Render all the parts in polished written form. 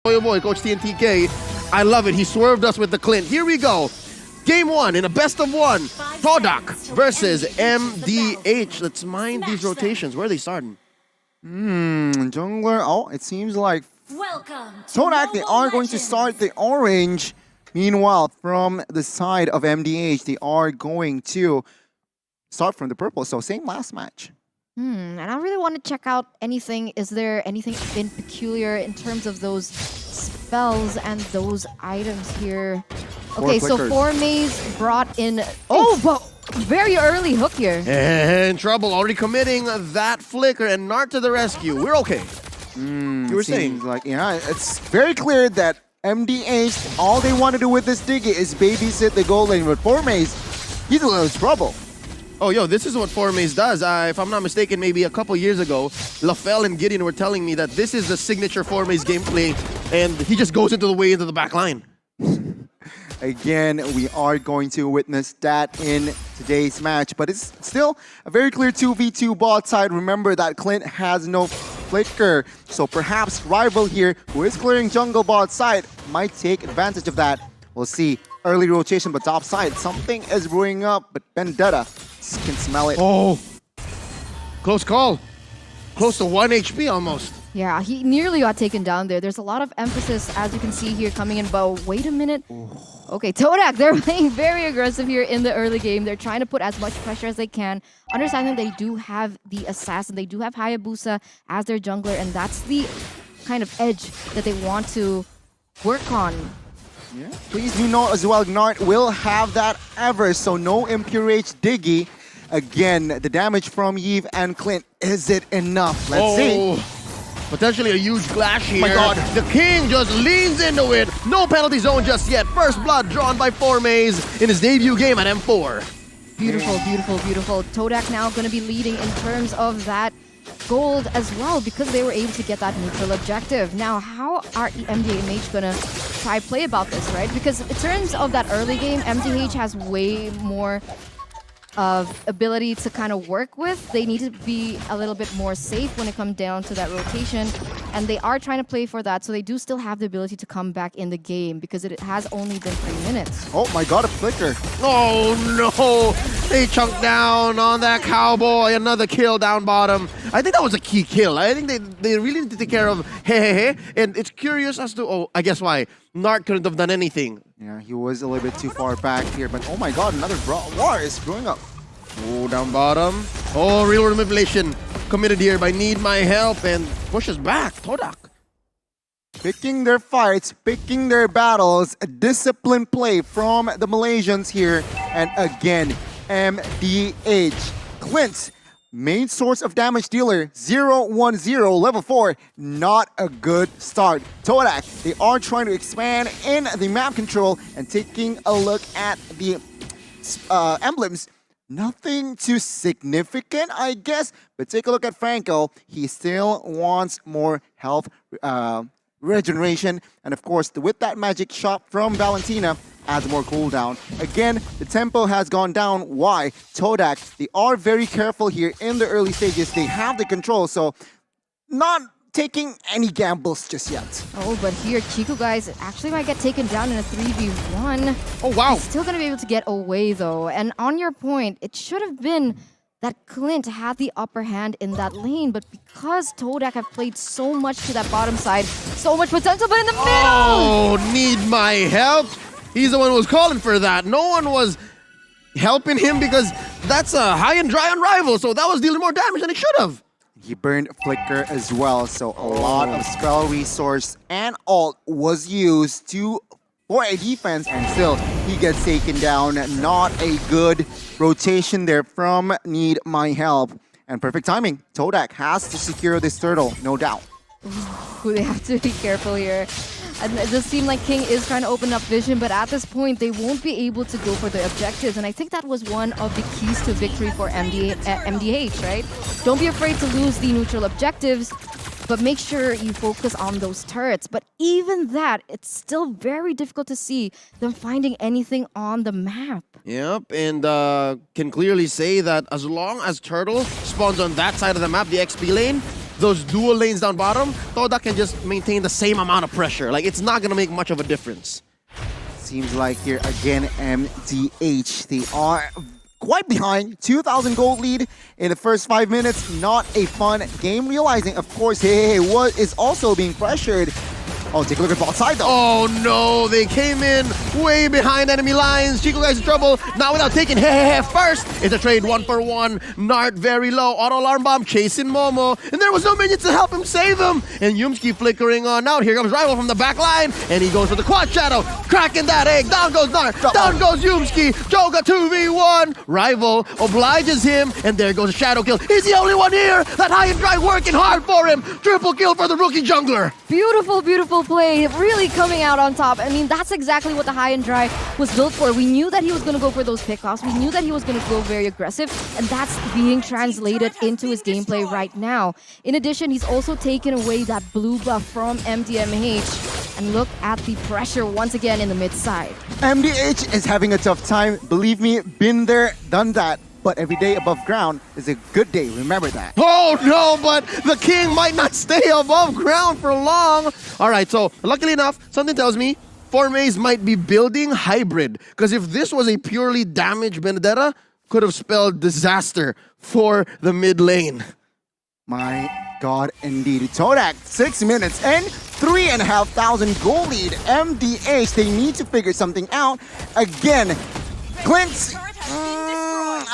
Oh boy, Coach TDK. I love it. He swerved us with the Clint. Here we go. Game 1 in a best of 1. TDK versus MDH. Let's mind these rotations. Where are they starting? Jungler. Oh, it seems like TDK, they are going to start the orange. Meanwhile, from the side of MDH, they are going to start from the purple. So same last match. And I really want to check out anything. Is there anything in peculiar in terms of those spells and those items here? Okay, so 4 Maze brought in. Oh, but very early hook here. And Trouble already committing that flicker, and Nart to the rescue. We're okay. You were saying? Like, yeah, it's very clear that MDH, all they want to do with this Diggy is babysit the gold lane. But 4 Maze, he's in a little trouble. Oh, yo, this is what 4 Maze does. If I'm not mistaken, maybe a couple years ago, LaFell and Gideon were telling me that this is the signature 4 Maze gameplay, and he just goes into the back line. Again, we are going to witness that in today's match, but it's still a very clear 2v2 bot side. Remember that Clint has no flicker, so perhaps Rival here, who is clearing jungle bot side, might take advantage of that. We'll see. Early rotation, but top side, something is brewing up, but Vendetta can smell it. Oh, close call. Close to 1 HP almost. Yeah, he nearly got taken down there. There's a lot of emphasis, as you can see here, coming in, but wait a minute. Okay, TDK, they're playing very aggressive here in the early game. They're trying to put as much pressure as they can. Understanding they do have the Assassin, they do have Hayabusa as their jungler, and that's the kind of edge that they want to work on. Yeah. Please do note as well, Nart will have that ever, so no Impure H Diggy. Again, the damage from Yves and Clint, is it enough? Let's see. Potentially a huge clash here. Oh my God. The King just leans into it. No penalty zone just yet. First blood drawn by 4 Maze in his debut game at M4. Beautiful, beautiful, beautiful. TDK now going to be leading in terms of that gold as well because they were able to get that neutral objective. Now, how are MDH going to try play about this, right? Because in terms of that early game, MDH has way more of ability to kind of work with. They need to be a little bit more safe when it comes down to that rotation, and they are trying to play for that, so they do still have the ability to come back in the game because it has only been 3 minutes. Oh my God, a flicker. Oh no! They chunked down on that cowboy. Another kill down bottom. I think that was a key kill. I think they really need to take care of hey. And it's curious as to, I guess why. Nart couldn't have done anything. Yeah, he was a little bit too far back here, but oh my God, another war is brewing up. Oh, down bottom. Oh, real world manipulation committed here by Need My Help and pushes back. TDK. Picking their fights, picking their battles, a disciplined play from the Malaysians here. And again, MDH. Clint's main source of damage dealer, 0-1-0, level 4, not a good start. TDK, they are trying to expand in the map control and taking a look at the emblems. Nothing too significant, I guess, but take a look at Franco. He still wants more health regeneration, and of course, with that magic shot from Valentina, adds more cooldown. Again, the tempo has gone down. Why? TDK, they are very careful here in the early stages. They have the control, so not taking any gambles just yet. Oh, but here, CIKUGAIS actually might get taken down in a 3v1. Oh, wow. He's still going to be able to get away, though. And on your point, it should have been that Clint had the upper hand in that lane, but because TDK have played so much to that bottom side, so much potential, but in the middle! Oh, Need My Help. He's the one who was calling for that. No one was helping him because that's a high and dry on Rival, so that was dealing more damage than it should have. He burned Flicker as well, so a lot of spell resource and ult was used for a defense, and still he gets taken down. Not a good rotation there from Need My Help. And perfect timing. TDK has to secure this turtle, no doubt. Ooh, they have to be careful here. And it does seem like King is trying to open up vision, but at this point, they won't be able to go for the objectives. And I think that was one of the keys to victory for MDH, right? Don't be afraid to lose the neutral objectives, but make sure you focus on those turrets. But even that, it's still very difficult to see them finding anything on the map. Yep, and can clearly say that as long as Turtle spawns on that side of the map, the XP lane, those dual lanes down bottom, Toda can just maintain the same amount of pressure. Like, it's not gonna make much of a difference. Seems like here again, MDH, they are quite behind. 2,000 gold lead in the first 5 minutes. Not a fun game. Realizing, of course, hey, what is also being pressured. Oh, take a look at bot side though. Oh no, they came in way behind enemy lines. CIKUGAIS in trouble. Now without taking first. It's a trade 1-for-1. Nart very low. Auto alarm bomb chasing Momo. And there was no minions to help him save him. And Yumski flickering on out. Here comes Rival from the back line. And he goes for the quad shadow. Cracking that egg. Down goes Nart. Down goes Yumski. Joga 2v1. Rival obliges him. And there goes a shadow kill. He's the only one here. That high and dry working hard for him. Triple kill for the rookie jungler. Beautiful, beautiful play, really coming out on top. I mean, that's exactly what the high and dry was built for. We knew that he was going to go for those pickoffs. We knew that he was going to go very aggressive, and that's being translated into his gameplay right now. In addition, he's also taken away that blue buff from MDMH, and look at the pressure once again in the mid side. MDH is having a tough time. Believe me, been there, done that. But every day above ground is a good day. Remember that. Oh no, but the king might not stay above ground for long. All right, so luckily enough, something tells me Formaze might be building hybrid. Because if this was a purely damaged Benedetta, could have spelled disaster for the mid lane. My God, indeed. Todak, 6 minutes and 3,500 goal lead. MDH, they need to figure something out. Again, Clint's...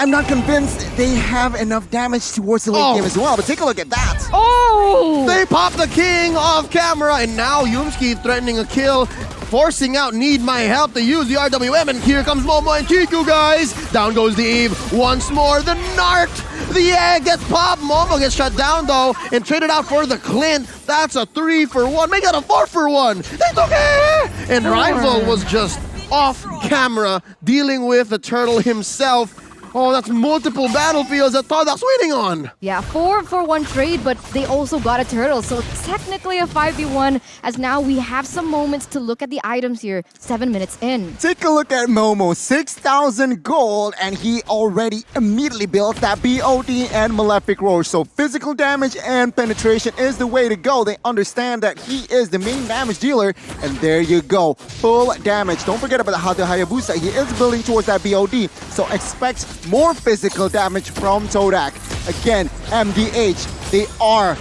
I'm not convinced they have enough damage towards the late game as well, but take a look at that. Oh! They popped the king off camera, and now Yumski threatening a kill, forcing out Need My Help to use the RWM, and here comes Momo and CIKUGAIS. Down goes the Eve once more. The Nart, the egg gets popped. Momo gets shut down though, and traded out for the Clint. That's a 3-for-1. Make it a 4-for-1. It's okay! And Rival was just off camera dealing with the turtle himself. Oh, that's multiple battlefields that Todak's waiting on. Yeah, 4-for-1 trade, but they also got a turtle. So technically a 5v1, as now we have some moments to look at the items here, 7 minutes in. Take a look at Momo, 6,000 gold, and he already immediately built that BOD and Malefic Roar. So physical damage and penetration is the way to go. They understand that he is the main damage dealer, and there you go, full damage. Don't forget about the Hayabusa. He is building towards that BOD, so expect more physical damage from Todak. Again, MDH, they are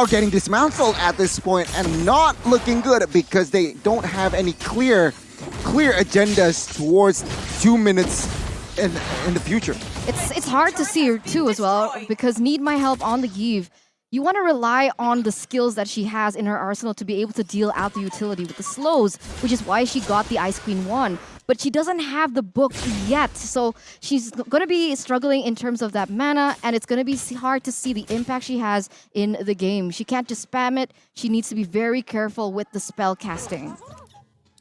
getting dismantled at this point and not looking good because they don't have any clear agendas towards 2 minutes in the future. It's hard to see her too as well, because Need My Help on the Eve. You want to rely on the skills that she has in her arsenal to be able to deal out the utility with the slows, which is why she got the Ice Queen 1. But she doesn't have the book yet, so she's going to be struggling in terms of that mana, and it's going to be hard to see the impact she has in the game. She can't just spam it. She needs to be very careful with the spell casting.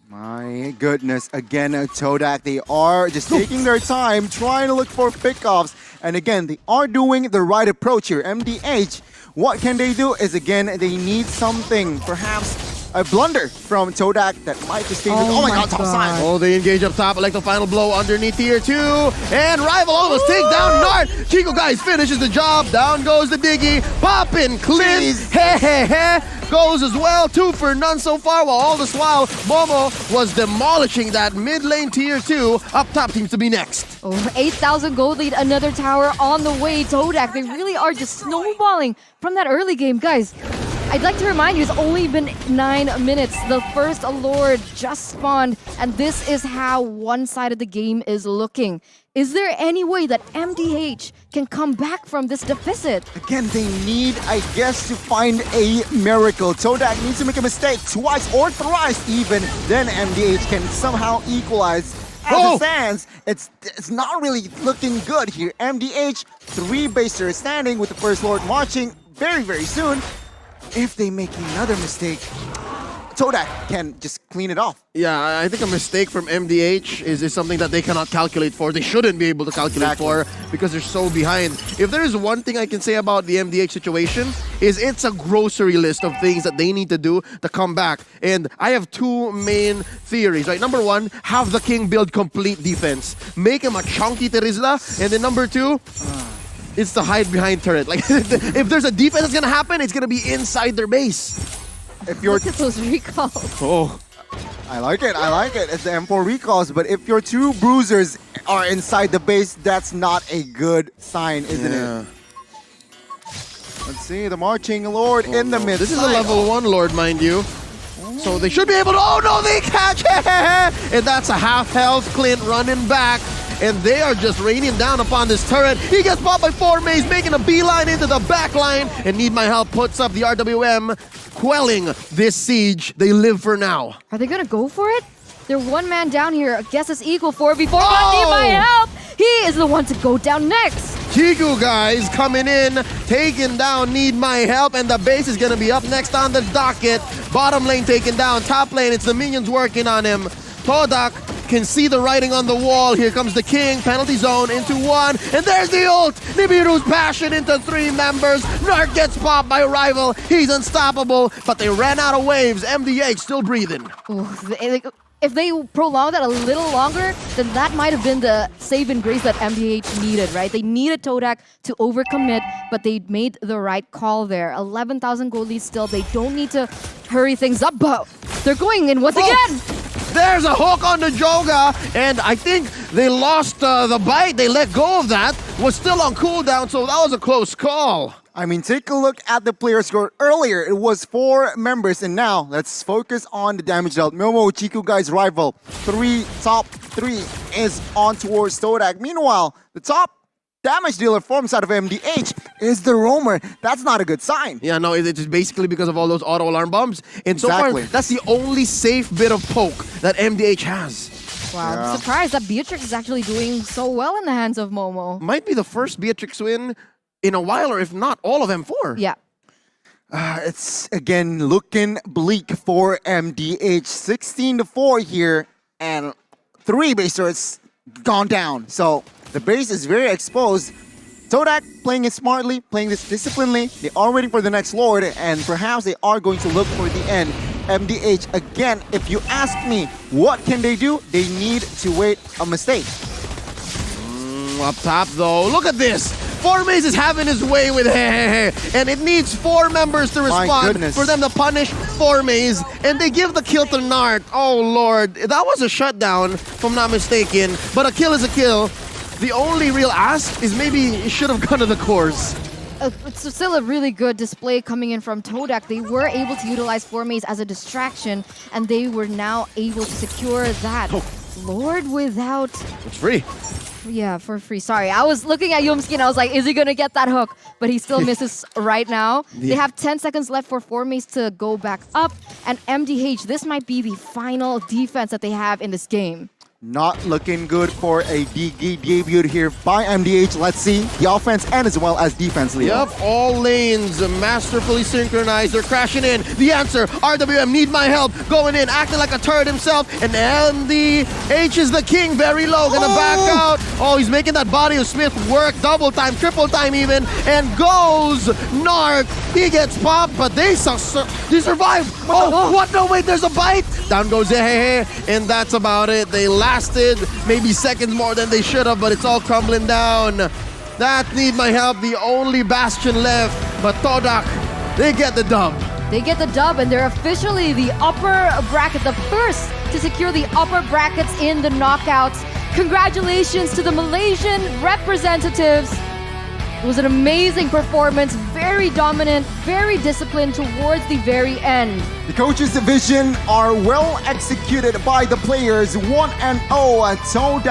My goodness, again, Todak, they are just taking their time, trying to look for pickoffs. And again, they are doing the right approach here. MDH, what can they do is, again, they need something, perhaps a blunder from Todak that might just change. Oh my God, top side. Oh, they engage up top, like the final blow underneath tier 2. And Rival almost take down Nart. CIKUGAIS finishes the job. Down goes the Diggy. Poppin' Clint. Goes as well. 2 for none so far, while all this while, Momo was demolishing that mid lane tier 2. Up top seems to be next. Over 8,000 gold lead, another tower on the way. Todak, they really are just snowballing from that early game. Guys, I'd like to remind you, it's only been 9 minutes. The first Lord just spawned, and this is how one side of the game is looking. Is there any way that MDH can come back from this deficit? Again, they need, I guess, to find a miracle. Todak needs to make a mistake twice or thrice even, then MDH can somehow equalize. As it stands, it's not really looking good here. MDH, 3 basers standing with the first Lord marching very, very soon. If they make another mistake, Todak can just clean it off. Yeah, I think a mistake from MDH is something that they cannot calculate for. They shouldn't be able to calculate for because they're so behind. If there is one thing I can say about the MDH situation, is it's a grocery list of things that they need to do to come back. And I have 2 main theories, right? Number 1, have the king build complete defense. Make him a chunky Terizla. And then number 2, It's to hide behind turret. Like, if there's a defense that's gonna happen, it's gonna be inside their base. If you're, Look at those recalls. Oh, I like it. I like it. It's the M4 recalls, but if your two bruisers are inside the base, that's not a good sign, isn't it? Let's see the marching lord in the mid. this is a level 1 lord, mind you. So they should be able to. Oh no, they catch it! And that's a half health Clint running back. And they are just raining down upon this turret. He gets popped by 4Maze, making a beeline into the back line. And Need My Help puts up the RWM, quelling this siege. They live for now. Are they gonna go for it? They're one man down here. I guess it's equal 4v4. But Oh! Need My Help! He is the one to go down next. CIKUGAIS coming in, taking down Need My Help, and the base is gonna be up next on the docket. Bottom lane taken down, top lane, it's the minions working on him. Todak can see the writing on the wall. Here comes the king, penalty zone into 1, and there's the ult! Nibiru's passion into 3 members. Narc gets popped by rival, he's unstoppable, but they ran out of waves. MDH still breathing. Ooh, if they prolonged that a little longer, then that might have been the saving grace that MDH needed, right? They needed Todak to overcommit, but they made the right call there. 11,000 gold lead still. They don't need to hurry things up, but they're going in once again. There's a hook on the Joga, and I think they lost the bite. They let go of that. Was still on cooldown, so that was a close call. I mean, take a look at the player score. Earlier, it was 4 members, and now let's focus on the damage dealt. Momo, CIKUGAIS rival, top 3 is on towards Todak. Meanwhile, the top damage dealer from side of MDH is the roamer. That's not a good sign. Yeah, no, it's basically because of all those auto alarm bombs. And so Exactly. far, that's the only safe bit of poke that MDH has. Wow, Yeah. I'm surprised that Beatrix is actually doing so well in the hands of Momo. Might be the first Beatrix win in a while, or if not, all of M4. Yeah. It's again looking bleak for MDH. 16-4 here, and 3 base turrets gone down. So the base is very exposed. Todak playing it smartly, playing this disciplinedly. They are waiting for the next lord, and perhaps they are going to look for the end. MDH, again, if you ask me, what can they do? They need to wait a mistake. Up top, though, look at this. 4Maze is having his way with and it needs 4 members to My respond goodness. for them to punish 4Maze, and they give the kill to Nart. Oh, Lord. That was a shutdown, if I'm not mistaken, but a kill is a kill. The only real ask is maybe it should have gone to the cores. It's still a really good display coming in from Todak. They were able to utilize 4Maze as a distraction, and they were now able to secure that. Lord without... It's free. Yeah, for free. Sorry, I was looking at Yumski and I was like, is he gonna get that hook? But he still misses right now. They have 10 seconds left for 4Maze to go back up. And MDH, this might be the final defense that they have in this game. Not looking good for a DG debut here by MDH. Let's see the offense and as well as defense, Leo. Yep, all lanes masterfully synchronized. They're crashing in. The answer, RWM, Need My Help, going in, acting like a turret himself. And MDH is the king, very low, gonna back out. Oh, he's making that body of Smith work, double time, triple time even, and goes Narc. He gets popped, but they survive. Oh, what? No, wait, there's a bite. Down goes and that's about it. They lasted maybe seconds more than they should have, but it's all crumbling down. That Need My Help, the only bastion left, but Todak, they get the dub. They get the dub, and they're officially the upper bracket, the first to secure the upper brackets in the knockouts. Congratulations to the Malaysian representatives. It was an amazing performance, very dominant, very disciplined towards the very end. The coaches' division are well executed by the players. 1-0 Todak.